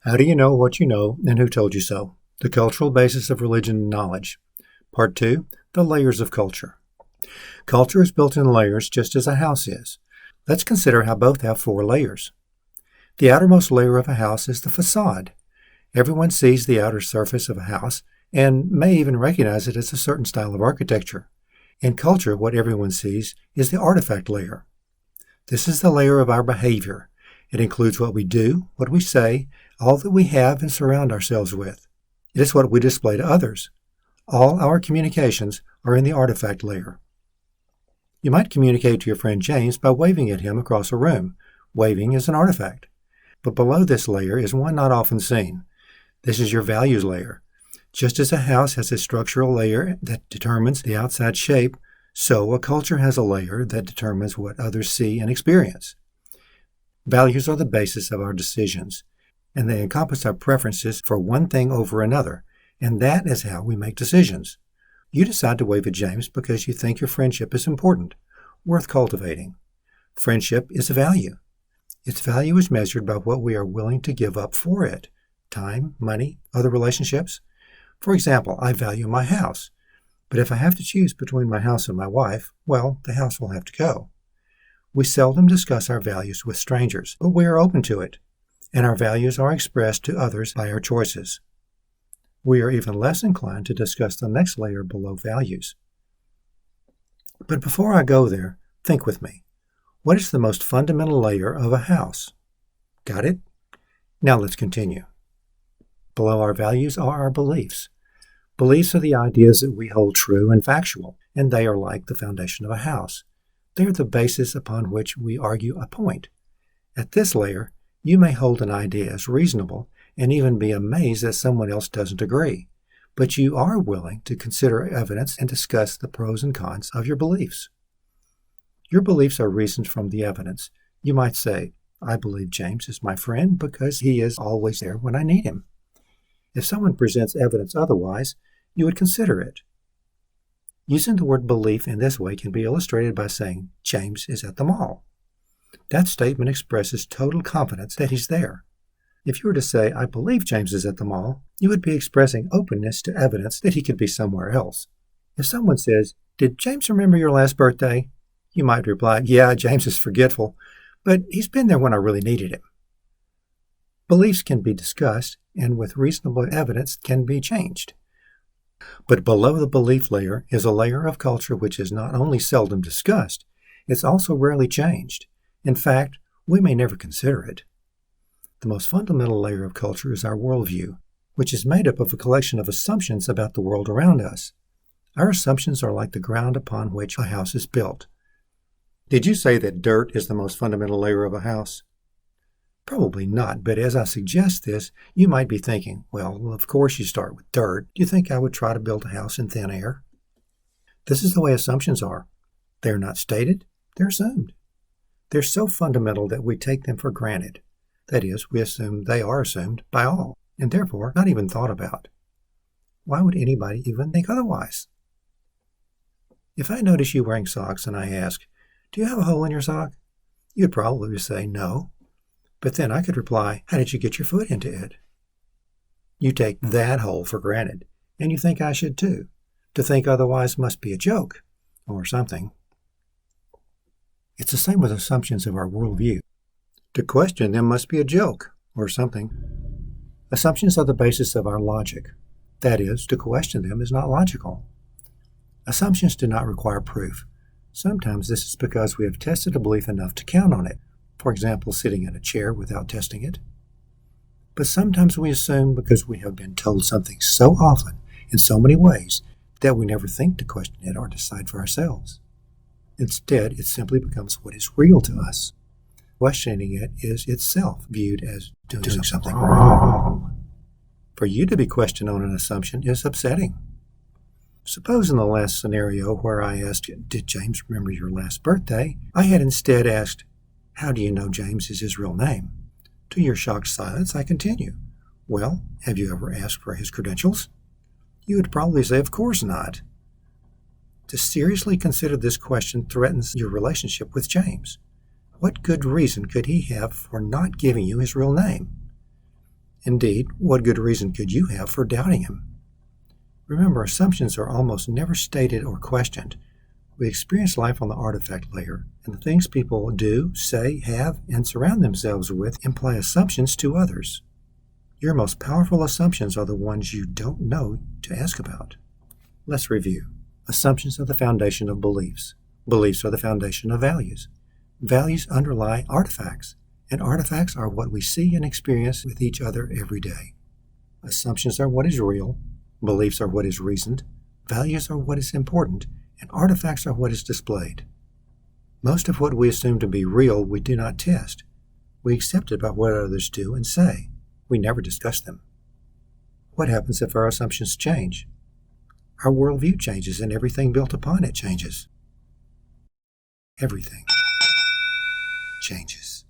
How do you know what you know, and who told you so? The cultural basis of religion and knowledge. Part 2, the layers of culture. Culture is built in layers just as a house is. Let's consider how both have 4 layers. The outermost layer of a house is the facade. Everyone sees the outer surface of a house and may even recognize it as a certain style of architecture. In culture, what everyone sees is the artifact layer. This is the layer of our behavior. It includes what we do, what we say, all that we have and surround ourselves with. It is what we display to others. All our communications are in the artifact layer. You might communicate to your friend James by waving at him across a room. Waving is an artifact. But below this layer is one not often seen. This is your values layer. Just as a house has a structural layer that determines the outside shape, so a culture has a layer that determines what others see and experience. Values are the basis of our decisions, and they encompass our preferences for one thing over another, and that is how we make decisions. You decide to wave at James because you think your friendship is important, worth cultivating. Friendship is a value. Its value is measured by what we are willing to give up for it. Time, money, other relationships. For example, I value my house, but if I have to choose between my house and my wife, well, the house will have to go. We seldom discuss our values with strangers, but we are open to it, and our values are expressed to others by our choices. We are even less inclined to discuss the next layer below values. But before I go there, think with me. What is the most fundamental layer of a house? Got it? Now let's continue. Below our values are our beliefs. Beliefs are the ideas that we hold true and factual, and they are like the foundation of a house. They are the basis upon which we argue a point. At this layer, you may hold an idea as reasonable and even be amazed that someone else doesn't agree, but you are willing to consider evidence and discuss the pros and cons of your beliefs. Your beliefs are reasoned from the evidence. You might say, I believe James is my friend because he is always there when I need him. If someone presents evidence otherwise, you would consider it. Using the word belief in this way can be illustrated by saying, James is at the mall. That statement expresses total confidence that he's there. If you were to say, I believe James is at the mall, you would be expressing openness to evidence that he could be somewhere else. If someone says, did James remember your last birthday? You might reply, yeah, James is forgetful, but he's been there when I really needed him. Beliefs can be discussed, and with reasonable evidence can be changed. But below the belief layer is a layer of culture which is not only seldom discussed, it's also rarely changed. In fact, we may never consider it. The most fundamental layer of culture is our worldview, which is made up of a collection of assumptions about the world around us. Our assumptions are like the ground upon which a house is built. Did you say that dirt is the most fundamental layer of a house? Probably not, but as I suggest this, you might be thinking, well, of course you start with dirt. Do you think I would try to build a house in thin air? This is the way assumptions are. They're not stated, they're assumed. They're so fundamental that we take them for granted. That is, we assume they are assumed by all, and therefore not even thought about. Why would anybody even think otherwise? If I notice you wearing socks and I ask, do you have a hole in your sock? You'd probably say no. But then I could reply, how did you get your foot into it? You take that hole for granted, and you think I should too. To think otherwise must be a joke, or something. It's the same with assumptions of our worldview. To question them must be a joke, or something. Assumptions are the basis of our logic. That is, to question them is not logical. Assumptions do not require proof. Sometimes this is because we have tested a belief enough to count on it. For example, sitting in a chair without testing it. But sometimes we assume because we have been told something so often, in so many ways, that we never think to question it or decide for ourselves. Instead, it simply becomes what is real to us. Questioning it is itself viewed as doing something wrong. For you to be questioned on an assumption is upsetting. Suppose in the last scenario where I asked, did James remember your last birthday? I had instead asked, how do you know James is his real name? To your shocked silence, I continue. Well, have you ever asked for his credentials? You would probably say, of course not. To seriously consider this question threatens your relationship with James. What good reason could he have for not giving you his real name? Indeed, what good reason could you have for doubting him? Remember, assumptions are almost never stated or questioned. We experience life on the artifact layer, and the things people do, say, have, and surround themselves with imply assumptions to others. Your most powerful assumptions are the ones you don't know to ask about. Let's review. Assumptions are the foundation of beliefs. Beliefs are the foundation of values. Values underlie artifacts, and artifacts are what we see and experience with each other every day. Assumptions are what is real. Beliefs are what is reasoned. Values are what is important, and artifacts are what is displayed. Most of what we assume to be real we do not test. We accept it by what others do and say. We never discuss them. What happens if our assumptions change? Our worldview changes and everything built upon it changes. Everything changes.